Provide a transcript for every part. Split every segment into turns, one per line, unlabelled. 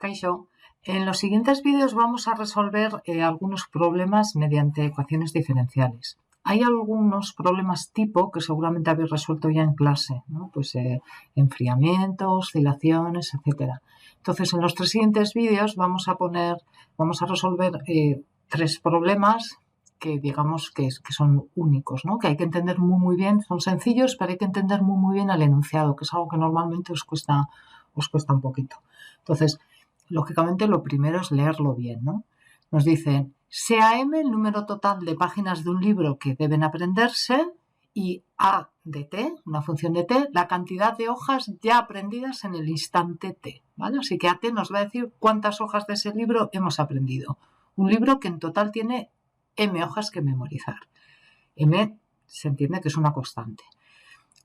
Kaixo, en los siguientes vídeos vamos a resolver algunos problemas mediante ecuaciones diferenciales. Hay algunos problemas tipo que seguramente habéis resuelto ya en clase, ¿no? Pues enfriamiento, oscilaciones, etc. Entonces, en los tres siguientes vídeos vamos a resolver tres problemas que digamos que son únicos, ¿no? Que hay que entender muy bien, son sencillos, pero hay que entender muy bien el enunciado, que es algo que normalmente os cuesta un poquito. Entonces, lógicamente lo primero es leerlo bien, ¿no? Nos dicen, sea M el número total de páginas de un libro que deben aprenderse y A de t, una función de t, la cantidad de hojas ya aprendidas en el instante t, ¿vale? Así que AT nos va a decir cuántas hojas de ese libro hemos aprendido. Un libro que en total tiene M hojas que memorizar. M se entiende que es una constante.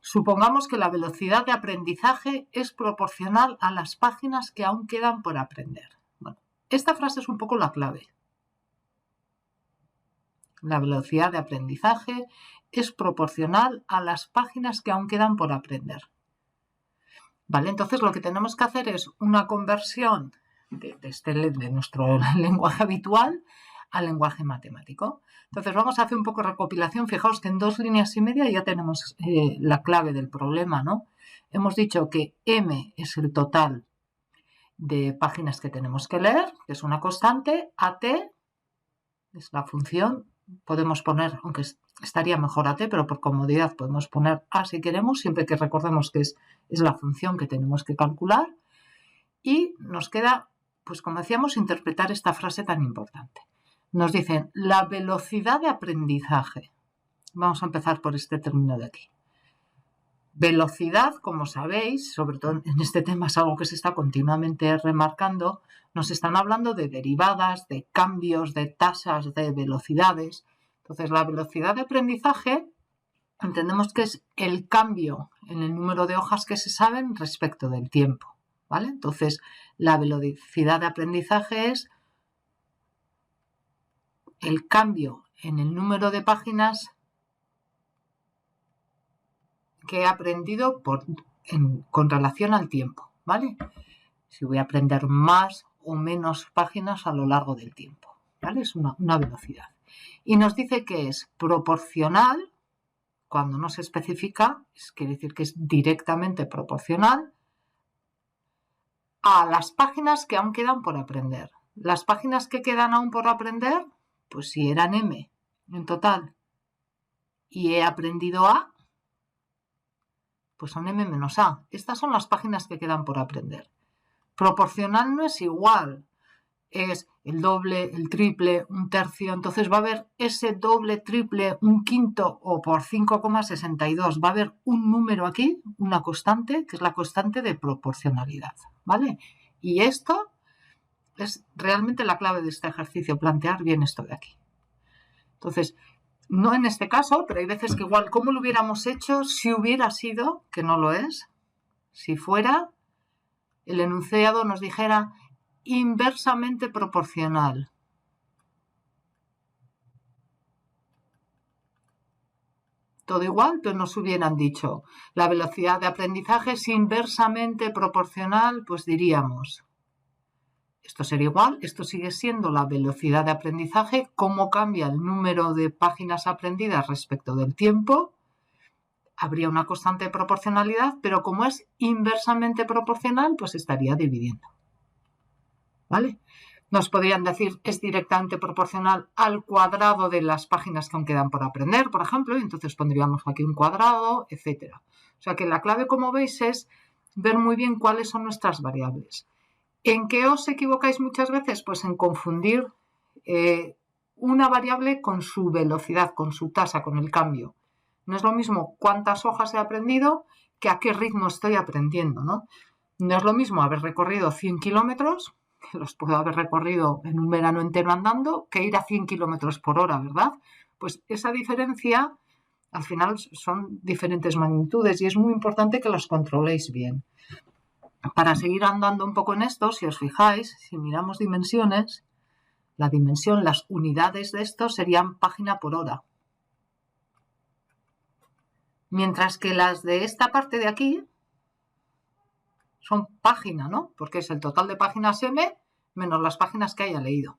Supongamos que la velocidad de aprendizaje es proporcional a las páginas que aún quedan por aprender. Bueno, esta frase es un poco la clave. La velocidad de aprendizaje es proporcional a las páginas que aún quedan por aprender. Vale, entonces lo que tenemos que hacer es una conversión de nuestro lenguaje habitual al lenguaje matemático. Entonces vamos a hacer un poco de recopilación. Fijaos que en 2 líneas y media ya tenemos la clave del problema, ¿no? Hemos dicho que M es el total de páginas que tenemos que leer, que es una constante. AT es la función. Podemos poner, aunque estaría mejor AT, pero por comodidad podemos poner A si queremos, siempre que recordemos que es la función que tenemos que calcular. Y nos queda, pues como decíamos, interpretar esta frase tan importante. Nos dicen la velocidad de aprendizaje. Vamos a empezar por este término de aquí. Velocidad, como sabéis, sobre todo en este tema es algo que se está continuamente remarcando, nos están hablando de derivadas, de cambios, de tasas, de velocidades. Entonces, la velocidad de aprendizaje entendemos que es el cambio en el número de hojas que se saben respecto del tiempo, ¿vale? Entonces, la velocidad de aprendizaje es el cambio en el número de páginas que he aprendido con relación al tiempo, ¿vale? Si voy a aprender más o menos páginas a lo largo del tiempo, ¿vale? Es una velocidad. Y nos dice que es proporcional, cuando no se especifica, quiere decir que es directamente proporcional a las páginas que aún quedan por aprender. Las páginas que quedan aún por aprender, pues si eran M en total y he aprendido A, pues son M menos A. Estas son las páginas que quedan por aprender. Proporcional no es igual, es el doble, el triple, un tercio. Entonces va a haber ese doble, triple, un quinto o por 5,62. Va a haber un número aquí, una constante, que es la constante de proporcionalidad, ¿vale? Y esto es realmente la clave de este ejercicio, plantear bien esto de aquí. Entonces, no en este caso, pero hay veces que igual, ¿cómo lo hubiéramos hecho si hubiera sido, que no lo es, si fuera, el enunciado nos dijera inversamente proporcional? Todo igual, pero nos hubieran dicho, la velocidad de aprendizaje es inversamente proporcional, pues diríamos, esto sería igual, esto sigue siendo la velocidad de aprendizaje, cómo cambia el número de páginas aprendidas respecto del tiempo. Habría una constante de proporcionalidad, pero como es inversamente proporcional, pues estaría dividiendo. ¿Vale? Nos podrían decir es directamente proporcional al cuadrado de las páginas que aún quedan por aprender, por ejemplo, y entonces pondríamos aquí un cuadrado, etc. O sea que la clave, como veis, es ver muy bien cuáles son nuestras variables. ¿En qué os equivocáis muchas veces? Pues en confundir una variable con su velocidad, con su tasa, con el cambio. No es lo mismo cuántas hojas he aprendido que a qué ritmo estoy aprendiendo, ¿no? No es lo mismo haber recorrido 100 kilómetros, que los puedo haber recorrido en un verano entero andando, que ir a 100 kilómetros por hora, ¿verdad? Pues esa diferencia, al final, son diferentes magnitudes y es muy importante que las controléis bien. Para seguir andando un poco en esto, si os fijáis, si miramos dimensiones, la dimensión, las unidades de esto serían página por hora. Mientras que las de esta parte de aquí son página, ¿no? Porque es el total de páginas M menos las páginas que haya leído.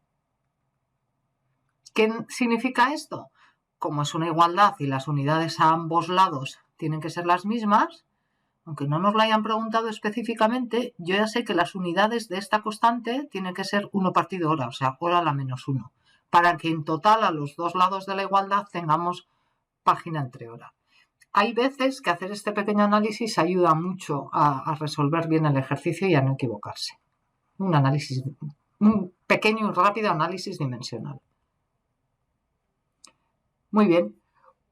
¿Qué significa esto? Como es una igualdad y las unidades a ambos lados tienen que ser las mismas, aunque no nos lo hayan preguntado específicamente, yo ya sé que las unidades de esta constante tienen que ser 1 partido hora, o sea, hora a la menos 1, para que en total a los dos lados de la igualdad tengamos página entre hora. Hay veces que hacer este pequeño análisis ayuda mucho a resolver bien el ejercicio y a no equivocarse. Un pequeño y rápido análisis dimensional. Muy bien.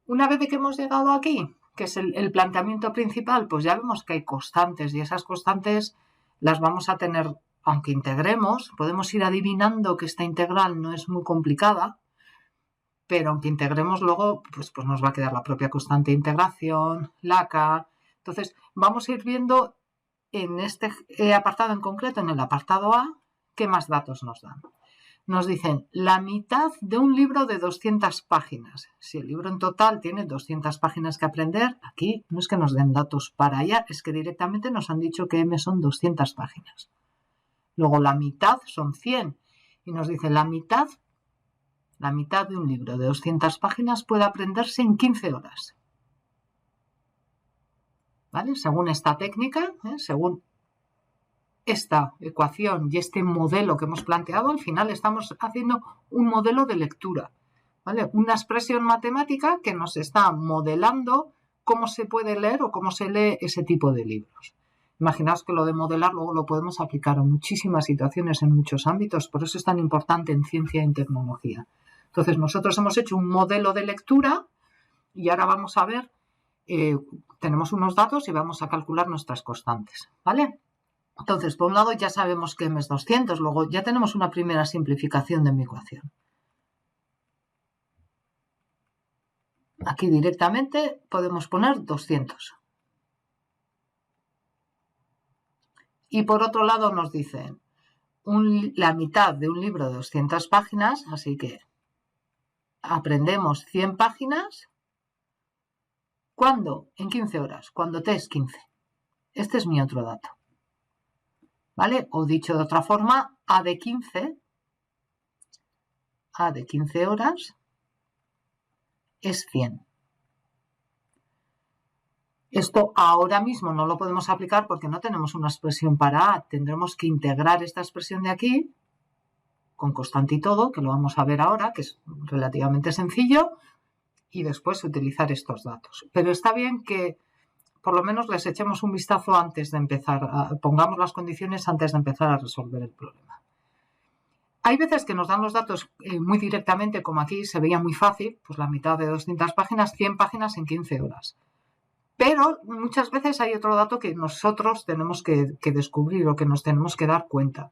Una vez que hemos llegado aquí, que es el planteamiento principal, pues ya vemos que hay constantes y esas constantes las vamos a tener, aunque integremos, podemos ir adivinando que esta integral no es muy complicada, pero aunque integremos luego, pues nos va a quedar la propia constante de integración, la K. Entonces, vamos a ir viendo en este apartado en concreto, en el apartado A, qué más datos nos dan. Nos dicen la mitad de un libro de 200 páginas. Si el libro en total tiene 200 páginas que aprender, aquí no es que nos den datos para allá, es que directamente nos han dicho que M son 200 páginas. Luego la mitad son 100 y nos dice la mitad de un libro de 200 páginas puede aprenderse en 15 horas. ¿Vale? Según esta técnica, según esta ecuación y este modelo que hemos planteado, al final estamos haciendo un modelo de lectura, ¿vale? Una expresión matemática que nos está modelando cómo se puede leer o cómo se lee ese tipo de libros. Imaginaos que lo de modelar luego lo podemos aplicar en muchísimas situaciones, en muchos ámbitos, por eso es tan importante en ciencia y en tecnología. Entonces nosotros hemos hecho un modelo de lectura y ahora vamos a ver, tenemos unos datos y vamos a calcular nuestras constantes, ¿vale? Entonces, por un lado ya sabemos que M es 200, luego ya tenemos una primera simplificación de mi ecuación. Aquí directamente podemos poner 200. Y por otro lado nos dicen la mitad de un libro de 200 páginas, así que aprendemos 100 páginas. ¿Cuándo? En 15 horas, cuando T es 15. Este es mi otro dato. ¿Vale? O dicho de otra forma, A de 15 horas es 100. Esto ahora mismo no lo podemos aplicar porque no tenemos una expresión para A. Tendremos que integrar esta expresión de aquí con constante y todo, que lo vamos a ver ahora, que es relativamente sencillo, y después utilizar estos datos. Pero está bien que por lo menos les echemos un vistazo antes de empezar, pongamos las condiciones antes de empezar a resolver el problema. Hay veces que nos dan los datos muy directamente, como aquí se veía muy fácil, pues la mitad de 200 páginas, 100 páginas en 15 horas. Pero muchas veces hay otro dato que nosotros tenemos que descubrir o que nos tenemos que dar cuenta.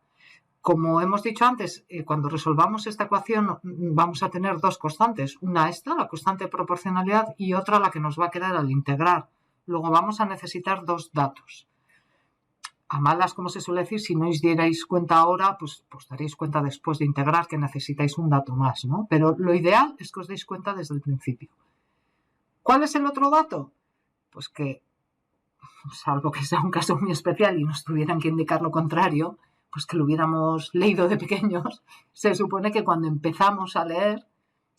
Como hemos dicho antes, cuando resolvamos esta ecuación vamos a tener dos constantes. Una esta, la constante de proporcionalidad, y otra la que nos va a quedar al integrar. Luego vamos a necesitar dos datos. A malas, como se suele decir, si no os dierais cuenta ahora, pues daréis cuenta después de integrar que necesitáis un dato más, ¿no? Pero lo ideal es que os deis cuenta desde el principio. ¿Cuál es el otro dato? Pues que, salvo que sea un caso muy especial y nos tuvieran que indicar lo contrario, pues que lo hubiéramos leído de pequeños, se supone que cuando empezamos a leer,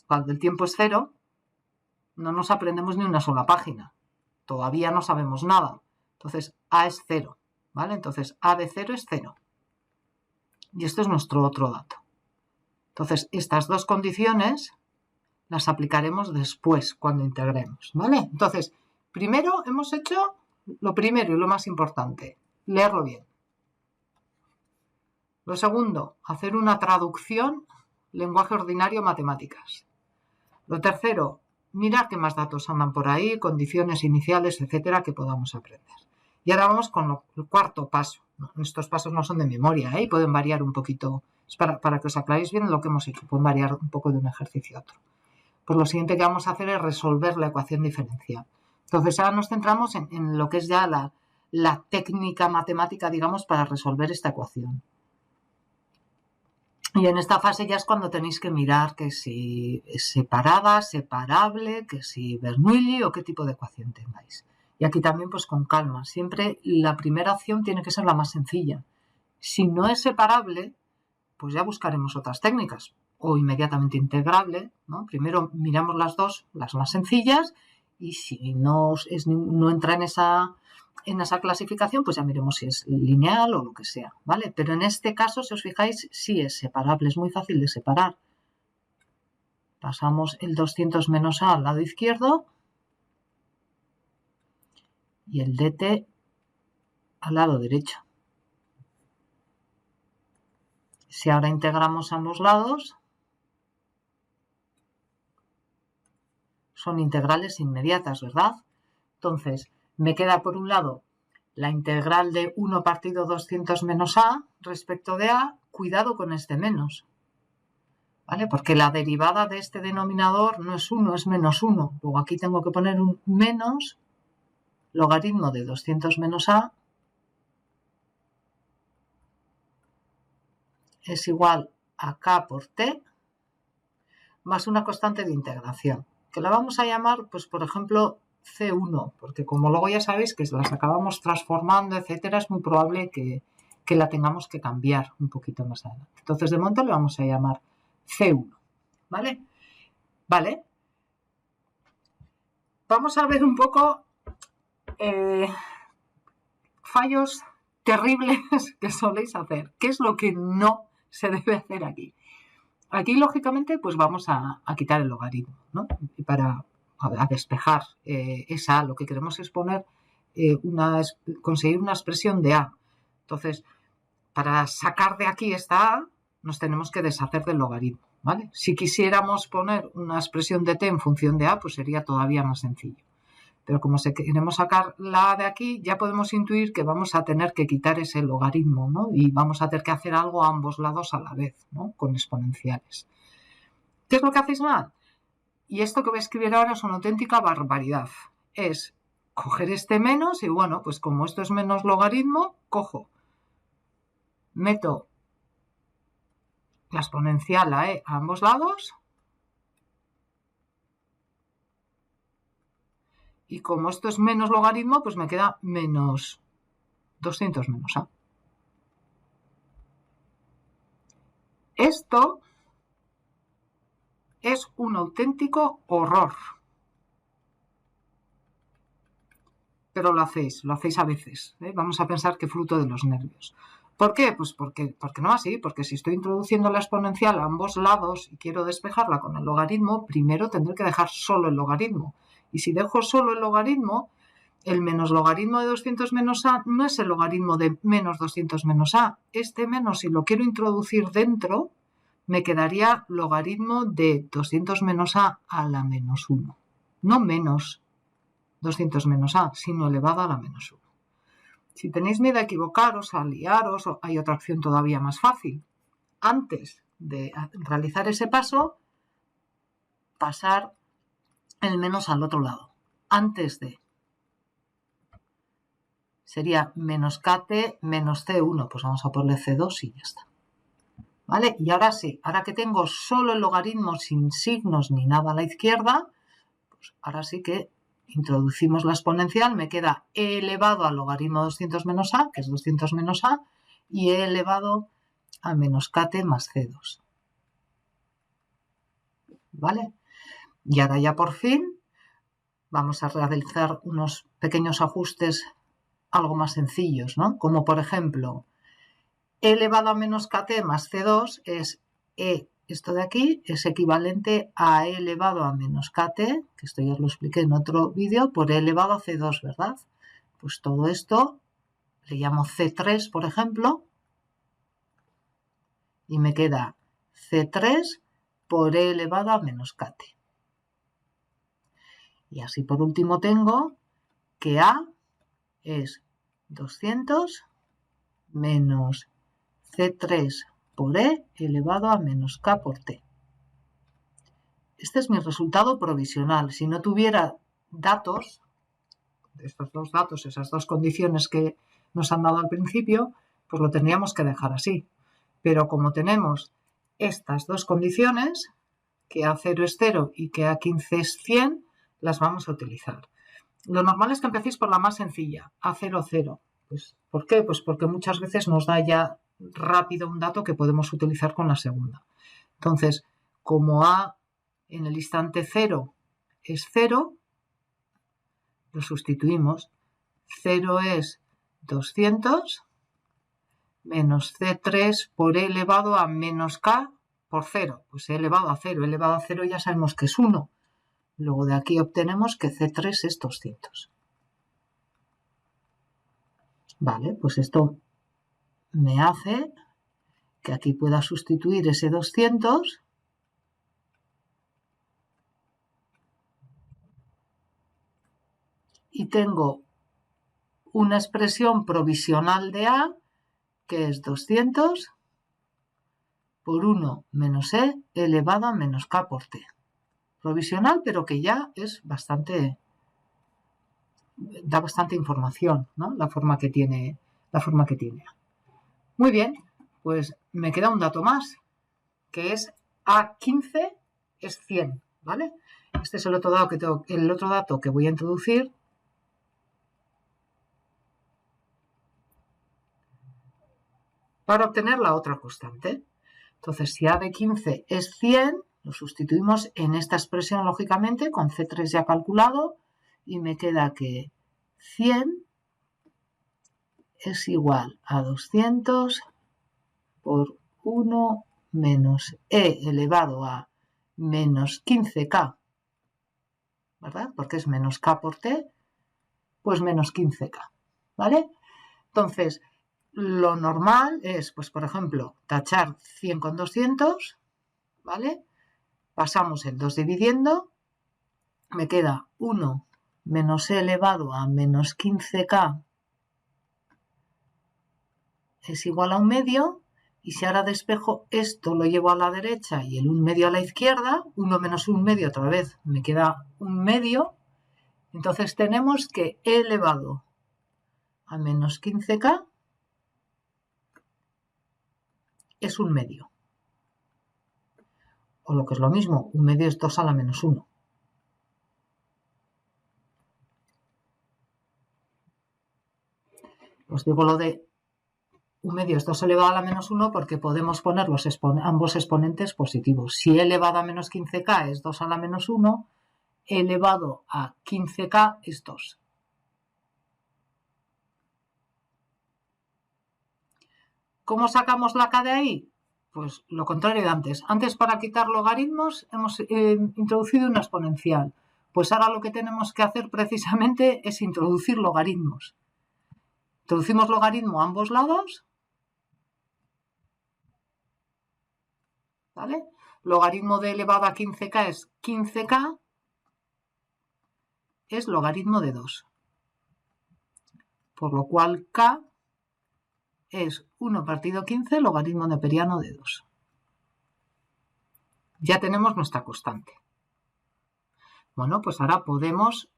cuando el tiempo es 0, no nos aprendemos ni una sola página. Todavía no sabemos nada. Entonces, A es 0, ¿vale? Entonces, A de 0 es 0. Y esto es nuestro otro dato. Entonces, estas dos condiciones las aplicaremos después, cuando integremos, ¿vale? Entonces, primero hemos hecho lo primero y lo más importante, leerlo bien. Lo segundo, hacer una traducción, lenguaje ordinario, matemáticas. Lo tercero, mirar qué más datos andan por ahí, condiciones iniciales, etcétera, que podamos aprender. Y ahora vamos con el cuarto paso. Estos pasos no son de memoria, ¿eh? Pueden variar un poquito, es para que os aclaréis bien lo que hemos hecho, pueden variar un poco de un ejercicio a otro. Pues lo siguiente que vamos a hacer es resolver la ecuación diferencial. Entonces ahora nos centramos en lo que es ya la técnica matemática, digamos, para resolver esta ecuación. Y en esta fase ya es cuando tenéis que mirar que si es separada, separable, que si Bernoulli o qué tipo de ecuación tengáis. Y aquí también pues con calma. Siempre la primera opción tiene que ser la más sencilla. Si no es separable, pues ya buscaremos otras técnicas. O inmediatamente integrable, ¿no? Primero miramos las dos, las más sencillas, y si no entra en esa clasificación, pues ya miremos si es lineal o lo que sea, ¿vale? Pero en este caso, si os fijáis, sí es separable, es muy fácil de separar. Pasamos el 200 menos a al lado izquierdo y el dt al lado derecho. Si ahora integramos ambos lados, son integrales inmediatas, ¿verdad? Entonces, me queda por un lado la integral de 1 partido 200 menos a respecto de a, cuidado con este menos, ¿vale? Porque la derivada de este denominador no es 1, es menos 1. Luego aquí tengo que poner un menos logaritmo de 200 menos a es igual a k por t más una constante de integración, que la vamos a llamar, pues por ejemplo, C1, porque como luego ya sabéis que las acabamos transformando, etcétera, es muy probable que la tengamos que cambiar un poquito más adelante. Entonces, de momento le vamos a llamar C1, ¿vale? Vale. Vamos a ver un poco fallos terribles que soléis hacer. ¿Qué es lo que no se debe hacer aquí? Aquí, lógicamente, pues vamos a quitar el logaritmo, ¿no? Y para despejar esa A, lo que queremos es poner conseguir una expresión de A. Entonces, para sacar de aquí esta A, nos tenemos que deshacer del logaritmo, ¿vale? Si quisiéramos poner una expresión de t en función de A, pues sería todavía más sencillo. Pero como queremos sacar la A de aquí, ya podemos intuir que vamos a tener que quitar ese logaritmo, ¿no? Y vamos a tener que hacer algo a ambos lados a la vez, ¿no? Con exponenciales. ¿Qué es lo que hacéis mal? Y esto que voy a escribir ahora es una auténtica barbaridad. Es coger este menos y bueno, pues como esto es menos logaritmo, cojo, meto la exponencial a e a ambos lados y como esto es menos logaritmo, pues me queda menos 200 menos a. Esto es un auténtico horror. Pero lo hacéis a veces, ¿eh? Vamos a pensar que fruto de los nervios. ¿Por qué? Pues porque no así, porque si estoy introduciendo la exponencial a ambos lados y quiero despejarla con el logaritmo, primero tendré que dejar solo el logaritmo. Y si dejo solo el logaritmo, el menos logaritmo de 200 menos a no es el logaritmo de menos 200 menos a. Este menos, si lo quiero introducir dentro, me quedaría logaritmo de 200 menos a la menos 1. No menos 200 menos a, sino elevado a la menos 1. Si tenéis miedo a equivocaros, a liaros, hay otra opción todavía más fácil. Antes de realizar ese paso, pasar el menos al otro lado. Antes de. Sería menos kt menos c1. Pues vamos a ponerle c2 y ya está. ¿Vale? Y ahora sí, ahora que tengo solo el logaritmo sin signos ni nada a la izquierda, pues ahora sí que introducimos la exponencial, me queda e elevado al logaritmo de 200 menos a, que es 200 menos a, y e elevado a menos kt más c2. ¿Vale? Y ahora ya por fin vamos a realizar unos pequeños ajustes algo más sencillos, ¿no? Como por ejemplo, e elevado a menos kt más c2 es e. Esto de aquí es equivalente a e elevado a menos kt, que esto ya os lo expliqué en otro vídeo, por e elevado a c2, ¿verdad? Pues todo esto le llamo c3, por ejemplo, y me queda c3 por e elevado a menos kt. Y así por último tengo que a es 200 menos c3 por e elevado a menos k por t. Este es mi resultado provisional. Si no tuviera datos, estos dos datos, esas dos condiciones que nos han dado al principio, pues lo tendríamos que dejar así. Pero como tenemos estas dos condiciones, que A0 es 0 y que A15 es 100, las vamos a utilizar. Lo normal es que empecéis por la más sencilla, A0, 0. Pues, ¿por qué? Pues porque muchas veces nos da ya rápido un dato que podemos utilizar con la segunda. Entonces, como A en el instante 0 es 0, lo sustituimos. 0 es 200 menos C3 por E elevado a menos K por 0. Pues E elevado a 0. E elevado a 0 ya sabemos que es 1. Luego de aquí obtenemos que C3 es 200. Vale, pues esto me hace que aquí pueda sustituir ese 200 y tengo una expresión provisional de A que es 200 por 1 menos E elevado a menos K por T. Provisional, pero que ya es bastante, da bastante información, ¿no? La forma que tiene. Muy bien, pues me queda un dato más, que es A15 es 100, ¿vale? Este es el otro dato que voy a introducir. Para obtener la otra constante. Entonces, si A de 15 es 100, lo sustituimos en esta expresión, lógicamente, con C3 ya calculado, y me queda que 100 es igual a 200 por 1 menos E elevado a menos 15K, ¿verdad? Porque es menos K por T, pues menos 15K, ¿vale? Entonces, lo normal es, pues por ejemplo, tachar 100 con 200, ¿vale? Pasamos el 2 dividiendo, me queda 1 menos E elevado a menos 15K es igual a 1 medio, y si ahora despejo esto lo llevo a la derecha y el 1 medio a la izquierda, 1 menos 1 medio otra vez me queda 1 medio, entonces tenemos que E elevado a menos 15K es 1 medio. O lo que es lo mismo, 1 medio es 2 a la menos 1. Os digo lo de 1 medio es 2 elevado a la menos 1 porque podemos poner ambos exponentes positivos. Si E elevado a menos 15K es 2 a la menos 1, E elevado a 15K es 2. ¿Cómo sacamos la K de ahí? Pues lo contrario de antes. Antes, para quitar logaritmos, hemos introducido una exponencial. Pues ahora lo que tenemos que hacer precisamente es introducir logaritmos. Introducimos logaritmo a ambos lados, ¿vale? Logaritmo de elevado a 15K es 15K, es logaritmo de 2. Por lo cual K es 1 partido 15 logaritmo neperiano de 2. Ya tenemos nuestra constante. Bueno, pues ahora podemos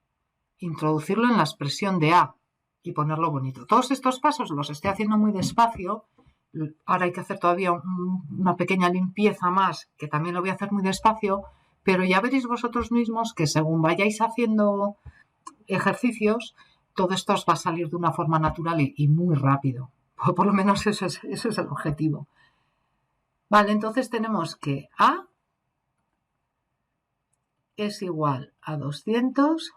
introducirlo en la expresión de A y ponerlo bonito. Todos estos pasos los estoy haciendo muy despacio. Ahora hay que hacer todavía una pequeña limpieza más, que también lo voy a hacer muy despacio, pero ya veréis vosotros mismos que según vayáis haciendo ejercicios, todo esto os va a salir de una forma natural y muy rápido. Por lo menos eso es el objetivo. Vale, entonces tenemos que A es igual a 200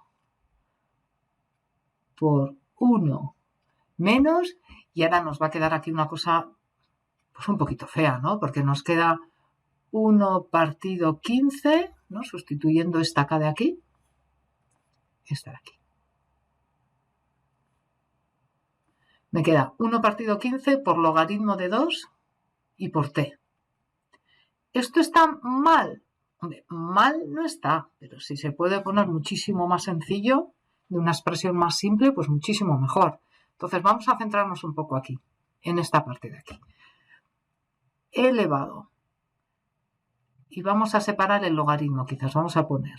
por 1 menos, y ahora nos va a quedar aquí una cosa pues un poquito fea, ¿no? Porque nos queda 1 partido 15, ¿no? Sustituyendo esta K de aquí, esta de aquí. Me queda 1 partido 15 por logaritmo de 2 y por T. ¿Esto está mal? Hombre, mal no está, pero si se puede poner muchísimo más sencillo, de una expresión más simple, pues muchísimo mejor. Entonces vamos a centrarnos un poco aquí, en esta parte de aquí. E elevado. Y vamos a separar el logaritmo, quizás vamos a poner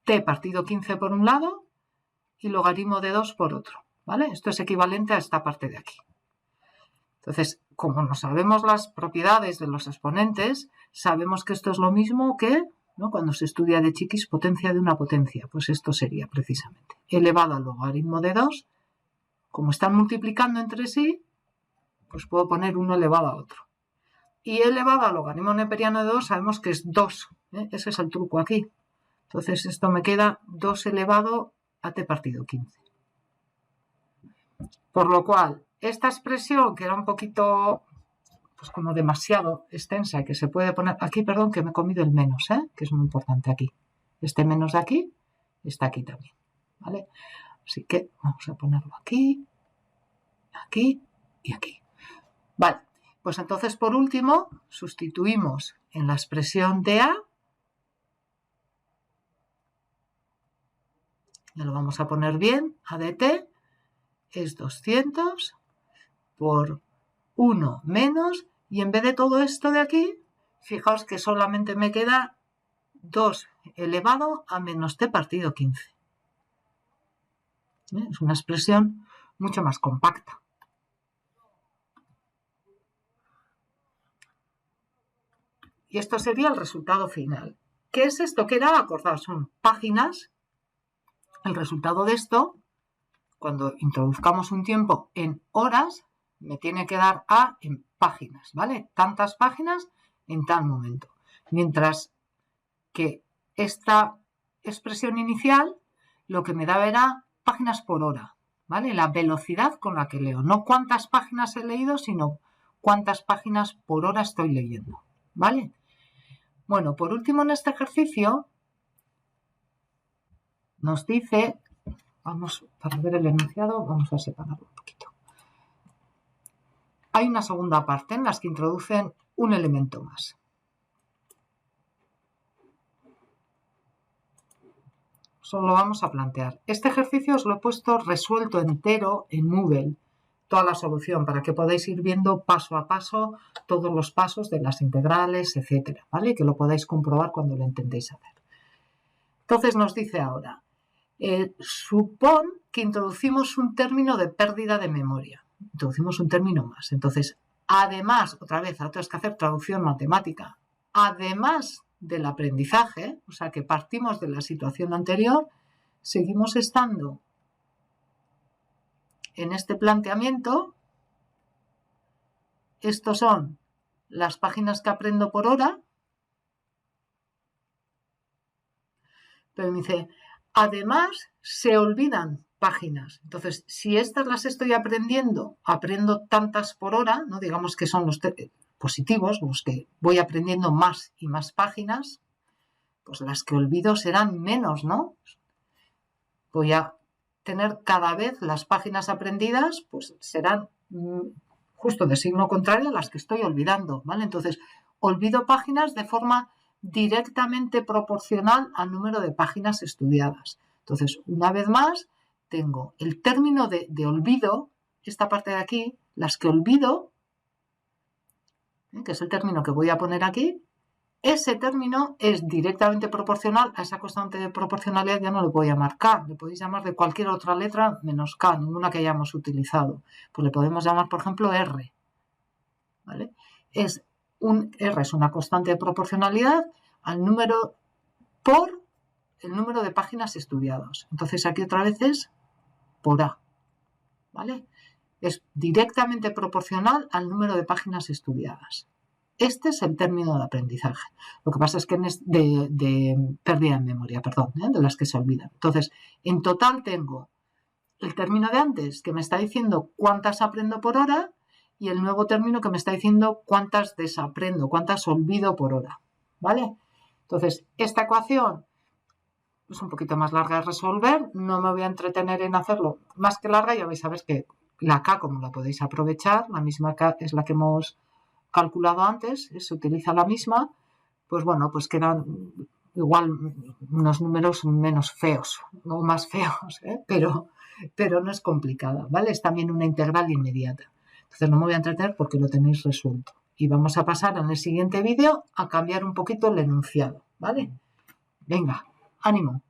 T partido 15 por un lado y logaritmo de 2 por otro, ¿vale? Esto es equivalente a esta parte de aquí. Entonces, como no sabemos las propiedades de los exponentes, sabemos que esto es lo mismo que ¿no? Cuando se estudia de chiquis, potencia de una potencia, pues esto sería precisamente elevado al logaritmo de 2. Como están multiplicando entre sí, pues puedo poner 1 elevado a otro. Y elevado al logaritmo neperiano de 2 sabemos que es 2. Ese es el truco aquí. Entonces esto me queda 2 elevado a t partido 15. Por lo cual, esta expresión, que era un poquito, pues como demasiado extensa y que se puede poner aquí, perdón, que me he comido el menos, que es muy importante aquí. Este menos de aquí está aquí también, ¿vale? Así que vamos a ponerlo aquí, aquí y aquí. Vale, pues entonces por último sustituimos en la expresión de A, ya lo vamos a poner bien, A de t es 200 por 1 menos, y en vez de todo esto de aquí, fijaos que solamente me queda 2 elevado a menos t partido 15. Es una expresión mucho más compacta. Y esto sería el resultado final. ¿Qué es esto que era? Acordaos, son páginas. El resultado de esto, cuando introduzcamos un tiempo en horas, me tiene que dar A en páginas, ¿vale? Tantas páginas en tal momento. Mientras que esta expresión inicial lo que me da era páginas por hora, ¿vale? La velocidad con la que leo. No cuántas páginas he leído, sino cuántas páginas por hora estoy leyendo, ¿vale? Bueno, por último en este ejercicio nos dice, vamos, para ver el enunciado, vamos a separarlo un poquito. Hay una segunda parte en las que introducen un elemento más. Solo vamos a plantear. Este ejercicio os lo he puesto resuelto entero en Moodle, toda la solución, para que podáis ir viendo paso a paso todos los pasos de las integrales, etcétera, ¿vale? Que lo podáis comprobar cuando lo intentéis hacer. Entonces nos dice ahora, supón que introducimos un término de pérdida de memoria. Introducimos un término más. Entonces, además, otra vez, ahora tenemos que hacer traducción matemática, además del aprendizaje, o sea que partimos de la situación anterior, seguimos estando en este planteamiento. Estos son las páginas que aprendo por hora, pero me dice, además se olvidan páginas. Entonces, si estas las estoy aprendiendo, aprendo tantas por hora, ¿no? Digamos que son los positivos, los que voy aprendiendo más y más páginas, pues las que olvido serán menos, ¿no? Voy a tener cada vez las páginas aprendidas, pues serán justo de signo contrario a las que estoy olvidando, ¿vale? Entonces, olvido páginas de forma directamente proporcional al número de páginas estudiadas. Entonces, una vez más, tengo el término de olvido, esta parte de aquí, las que olvido, que es el término que voy a poner aquí. Ese término es directamente proporcional a esa constante de proporcionalidad, ya no le voy a llamar K, le podéis llamar de cualquier otra letra menos K, ninguna que hayamos utilizado. Pues le podemos llamar, por ejemplo, R, ¿vale? R es una constante de proporcionalidad al número por el número de páginas estudiadas. Entonces aquí otra vez es por A, ¿vale? Es directamente proporcional al número de páginas estudiadas. Este es el término de aprendizaje. Lo que pasa es que de pérdida de memoria, perdón, de las que se olvidan. Entonces, en total tengo el término de antes que me está diciendo cuántas aprendo por hora y el nuevo término que me está diciendo cuántas desaprendo, cuántas olvido por hora, ¿vale? Entonces, esta ecuación es un poquito más larga de resolver, no me voy a entretener en hacerlo más que larga, ya vais a ver que la K, como la podéis aprovechar, la misma K es la que hemos calculado antes, se utiliza la misma, pues bueno, pues quedan igual unos números menos feos, no más feos, pero no es complicada, ¿vale? Es también una integral inmediata. Entonces no me voy a entretener porque lo tenéis resuelto. Y vamos a pasar en el siguiente vídeo a cambiar un poquito el enunciado, ¿vale? Venga, ánimo.